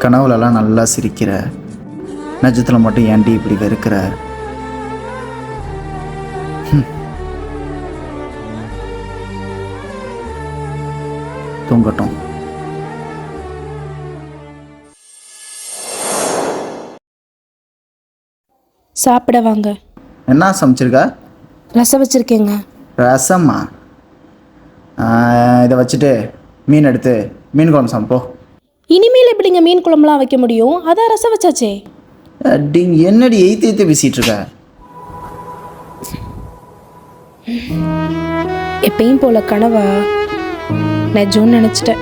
கனவுலலாம் நல்லா சிரிக்கிற, நிஜத்தில் மட்டும் ஏன்டி இப்படி வெறுக்கிற? தூங்கட்டும். சாப்பிட வாங்க. என்ன சமைச்சிருக்கா? ரசம் வச்சுருக்கேங்க. ரசம்மா? இதை வச்சுட்டு மீன் எடுத்து மீன் குழம்பு சமைப்போ. இனிமேல் எப்படிங்க மீன் குழம்புலாம் வைக்க முடியும்? அதான் ரசம் வச்சாச்சே. அடி என்னடி எய்த்து பேசிகிட்டு இருக்க? எப்பயும் போல கனவா நிஜம்னு நினச்சிட்டேன்.